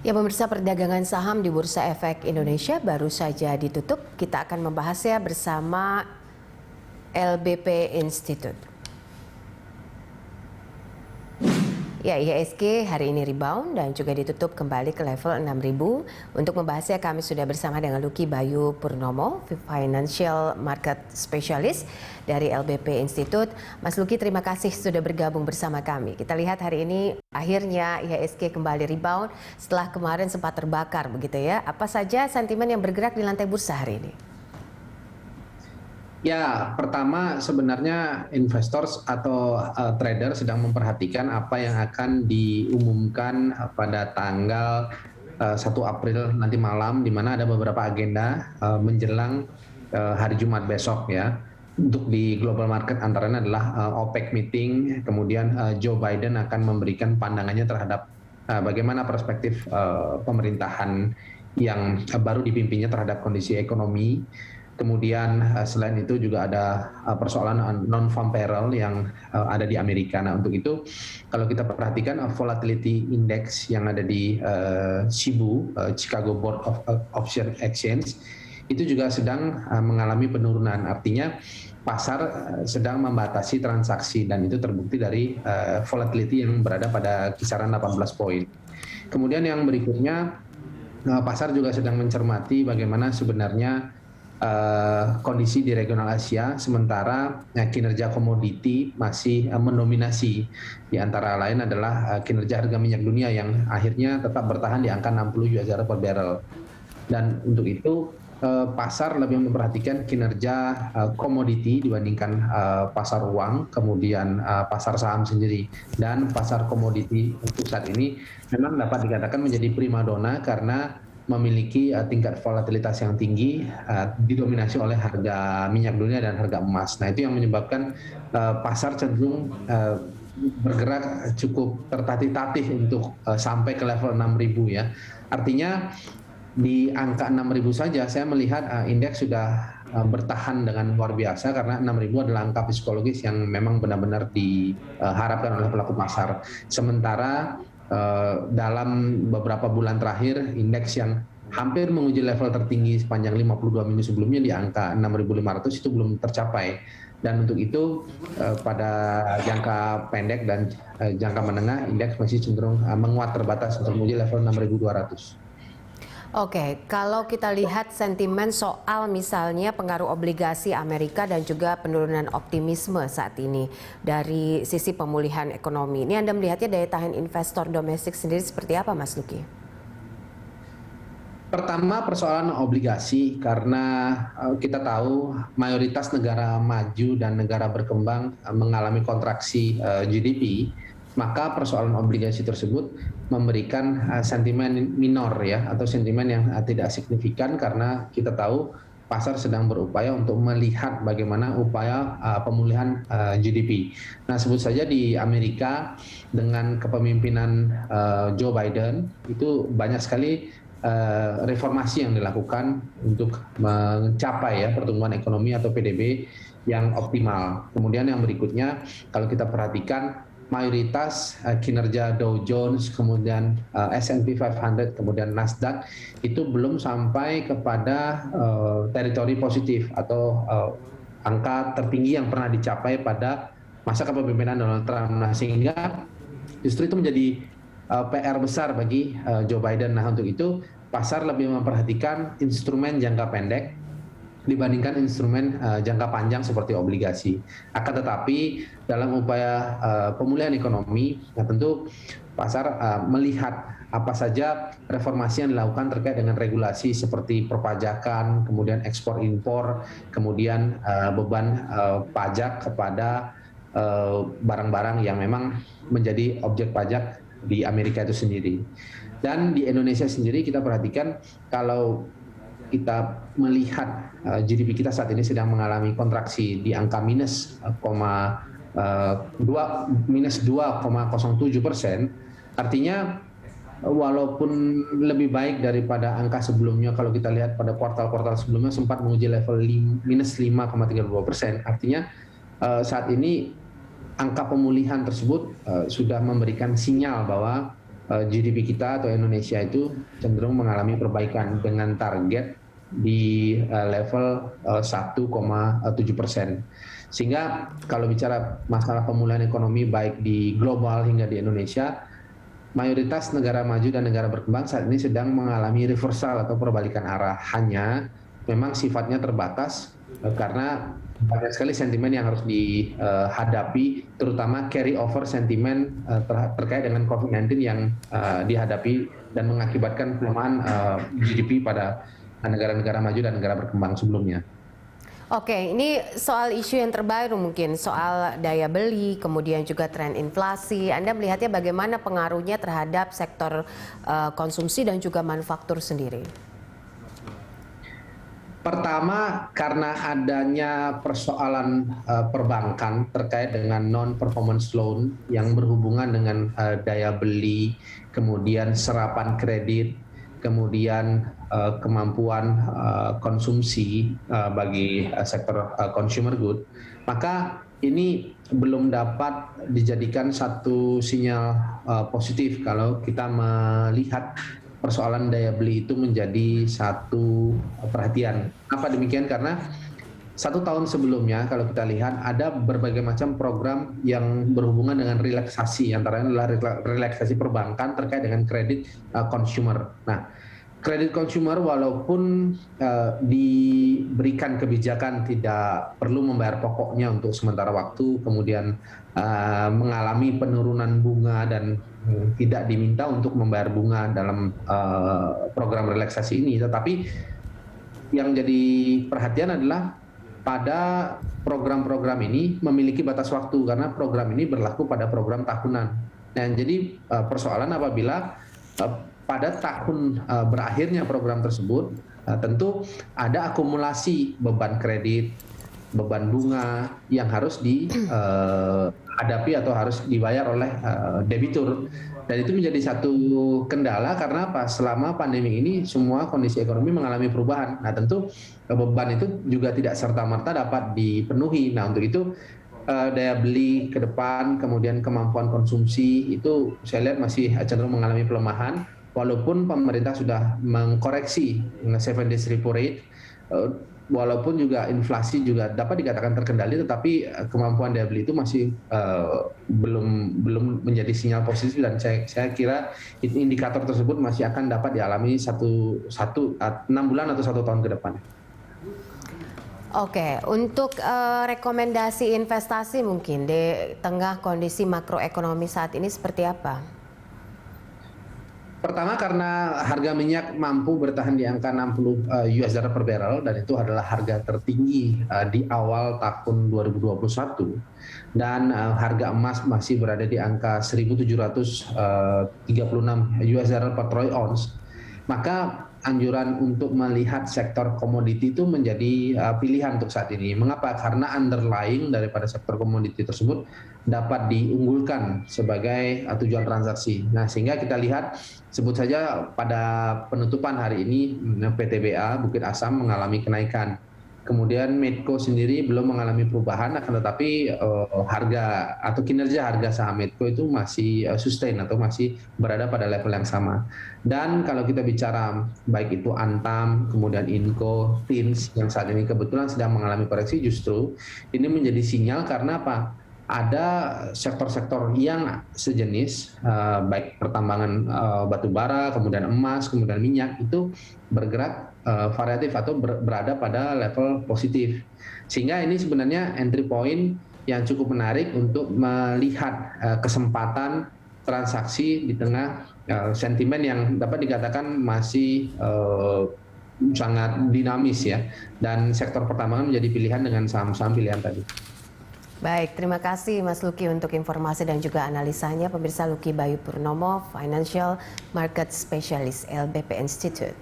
Ya pemirsa, perdagangan saham di Bursa Efek Indonesia baru saja ditutup. Kita akan membahasnya bersama LBP Institute. Ya, IHSG hari ini rebound dan juga ditutup kembali ke level 6.000. Untuk membahasnya kami sudah bersama dengan Lucky Bayu Purnomo, Financial Market Specialist dari LBP Institute. Mas Lucky, terima kasih sudah bergabung bersama kami. Kita lihat hari ini akhirnya IHSG kembali rebound setelah kemarin sempat terbakar begitu ya. Apa saja sentimen yang bergerak di lantai bursa hari ini? Ya, pertama sebenarnya investor atau trader sedang memperhatikan apa yang akan diumumkan pada tanggal 1 April nanti malam, di mana ada beberapa agenda menjelang hari Jumat besok ya. Untuk di global market antaranya adalah OPEC meeting, kemudian Joe Biden akan memberikan pandangannya terhadap bagaimana perspektif pemerintahan yang baru dipimpinnya terhadap kondisi ekonomi. Kemudian selain itu juga ada persoalan non-farm payroll yang ada di Amerika. Nah, untuk itu kalau kita perhatikan volatility index yang ada di CBOE, Chicago Board of Option Exchange, itu juga sedang mengalami penurunan. Artinya pasar sedang membatasi transaksi dan itu terbukti dari volatility yang berada pada kisaran 18 poin. Kemudian yang berikutnya, pasar juga sedang mencermati bagaimana sebenarnya kondisi di regional Asia, sementara kinerja komoditi masih mendominasi. Di antara lain adalah kinerja harga minyak dunia yang akhirnya tetap bertahan di angka 60 US dollar per barrel. Dan untuk itu pasar lebih memperhatikan kinerja komoditi dibandingkan pasar uang, kemudian pasar saham sendiri. Dan pasar komoditi untuk saat ini memang dapat dikatakan menjadi primadona karena memiliki tingkat volatilitas yang tinggi, didominasi oleh harga minyak dunia dan harga emas. Nah, itu yang menyebabkan pasar cenderung bergerak cukup tertatih-tatih untuk sampai ke level 6.000 ya. Artinya di angka 6.000 saja saya melihat indeks sudah bertahan dengan luar biasa, karena 6.000 adalah angka psikologis yang memang benar-benar diharapkan oleh pelaku pasar. Sementara dalam beberapa bulan terakhir indeks yang hampir menguji level tertinggi sepanjang 52 minggu sebelumnya di angka 6.500 itu belum tercapai. Dan untuk itu pada jangka pendek dan jangka menengah indeks masih cenderung menguat terbatas untuk menguji level 6.200. Oke, kalau kita lihat sentimen soal misalnya pengaruh obligasi Amerika dan juga penurunan optimisme saat ini dari sisi pemulihan ekonomi, ini Anda melihatnya daya tahan investor domestik sendiri seperti apa, Mas Lucky? Pertama, persoalan obligasi, karena kita tahu mayoritas negara maju dan negara berkembang mengalami kontraksi GDP, maka persoalan obligasi tersebut memberikan sentimen minor ya, atau sentimen yang tidak signifikan, karena kita tahu pasar sedang berupaya untuk melihat bagaimana upaya pemulihan GDP. Nah, sebut saja di Amerika dengan kepemimpinan Joe Biden itu banyak sekali reformasi yang dilakukan untuk mencapai ya pertumbuhan ekonomi atau PDB yang optimal. Kemudian yang berikutnya, kalau kita perhatikan mayoritas kinerja Dow Jones, kemudian S&P 500, kemudian Nasdaq itu belum sampai kepada teritori positif atau angka tertinggi yang pernah dicapai pada masa kepemimpinan Donald Trump. Nah, sehingga justru itu menjadi PR besar bagi Joe Biden. Nah, untuk itu pasar lebih memperhatikan instrumen jangka pendek dibandingkan instrumen jangka panjang seperti obligasi. Akan tetapi dalam upaya pemulihan ekonomi, nah tentu pasar melihat apa saja reformasi yang dilakukan terkait dengan regulasi seperti perpajakan, kemudian ekspor impor, kemudian beban pajak kepada barang-barang yang memang menjadi objek pajak di Amerika itu sendiri. Dan di Indonesia sendiri kita perhatikan, kalau kita melihat GDP kita saat ini sedang mengalami kontraksi di angka minus 2,07%, artinya walaupun lebih baik daripada angka sebelumnya, kalau kita lihat pada kuartal-kuartal sebelumnya sempat menguji level minus 5,32%, artinya saat ini angka pemulihan tersebut sudah memberikan sinyal bahwa GDP kita atau Indonesia itu cenderung mengalami perbaikan dengan target di level 1,7%. Sehingga kalau bicara masalah pemulihan ekonomi baik di global hingga di Indonesia, mayoritas negara maju dan negara berkembang saat ini sedang mengalami reversal atau perbalikan arah. Hanya memang sifatnya terbatas karena banyak sekali sentimen yang harus dihadapi, terutama carry over sentimen terkait dengan COVID-19 yang dihadapi dan mengakibatkan pelemahan GDP pada negara-negara maju dan negara berkembang sebelumnya. Oke, ini soal isu yang terbaru mungkin, soal daya beli, kemudian juga tren inflasi. Anda melihatnya bagaimana pengaruhnya terhadap sektor konsumsi dan juga manufaktur sendiri? Pertama, karena adanya persoalan perbankan terkait dengan non-performance loan yang berhubungan dengan daya beli, kemudian serapan kredit, kemudian kemampuan konsumsi bagi sektor consumer good, maka ini belum dapat dijadikan satu sinyal positif kalau kita melihat persoalan daya beli itu menjadi satu perhatian. Kenapa demikian? Karena 1 tahun sebelumnya kalau kita lihat ada berbagai macam program yang berhubungan dengan relaksasi, antaranya adalah relaksasi perbankan terkait dengan kredit consumer. Nah, kredit consumer walaupun diberikan kebijakan tidak perlu membayar pokoknya untuk sementara waktu, kemudian mengalami penurunan bunga dan tidak diminta untuk membayar bunga dalam program relaksasi ini, tetapi yang jadi perhatian adalah pada program-program ini memiliki batas waktu karena program ini berlaku pada program tahunan. Nah, jadi persoalan apabila pada tahun berakhirnya program tersebut, tentu ada akumulasi beban kredit, beban bunga yang harus dihadapi atau harus dibayar oleh debitur. Dan itu menjadi satu kendala karena apa? Selama pandemi ini semua kondisi ekonomi mengalami perubahan. Nah, tentu beban itu juga tidak serta-merta dapat dipenuhi. Nah, untuk itu daya beli ke depan, kemudian kemampuan konsumsi itu saya lihat masih cenderung mengalami pelemahan. Walaupun pemerintah sudah mengkoreksi 7 days repo rate, walaupun juga inflasi juga dapat dikatakan terkendali, tetapi kemampuan daya beli itu masih belum menjadi sinyal positif, dan saya kira indikator tersebut masih akan dapat dialami 6 bulan atau 1 tahun ke depan. Oke, untuk rekomendasi investasi mungkin di tengah kondisi makroekonomi saat ini seperti apa? Pertama, karena harga minyak mampu bertahan di angka 60 US dollar per barrel, dan itu adalah harga tertinggi di awal tahun 2021, dan harga emas masih berada di angka 1.736 US dollar per troy ounce, maka anjuran untuk melihat sektor komoditi itu menjadi pilihan untuk saat ini. Mengapa? Karena underlying daripada sektor komoditi tersebut dapat diunggulkan sebagai tujuan transaksi. Nah, sehingga kita lihat, sebut saja pada penutupan hari ini PTBA Bukit Asam mengalami kenaikan. Kemudian Medco sendiri belum mengalami perubahan, akan tetapi harga atau kinerja harga saham Medco itu masih sustain atau masih berada pada level yang sama. Dan kalau kita bicara baik itu Antam, kemudian Inco, Tins yang saat ini kebetulan sedang mengalami koreksi, justru ini menjadi sinyal karena apa? Ada sektor-sektor yang sejenis, baik pertambangan batu bara, kemudian emas, kemudian minyak, itu bergerak variatif atau berada pada level positif. Sehingga ini sebenarnya entry point yang cukup menarik untuk melihat kesempatan transaksi di tengah sentimen yang dapat dikatakan masih sangat dinamis ya. Dan sektor pertambangan menjadi pilihan dengan saham-saham pilihan tadi. Baik, terima kasih Mas Luki untuk informasi dan juga analisanya. Pemirsa, Luki Bayu Purnomo, Financial Market Specialist LBP Institute.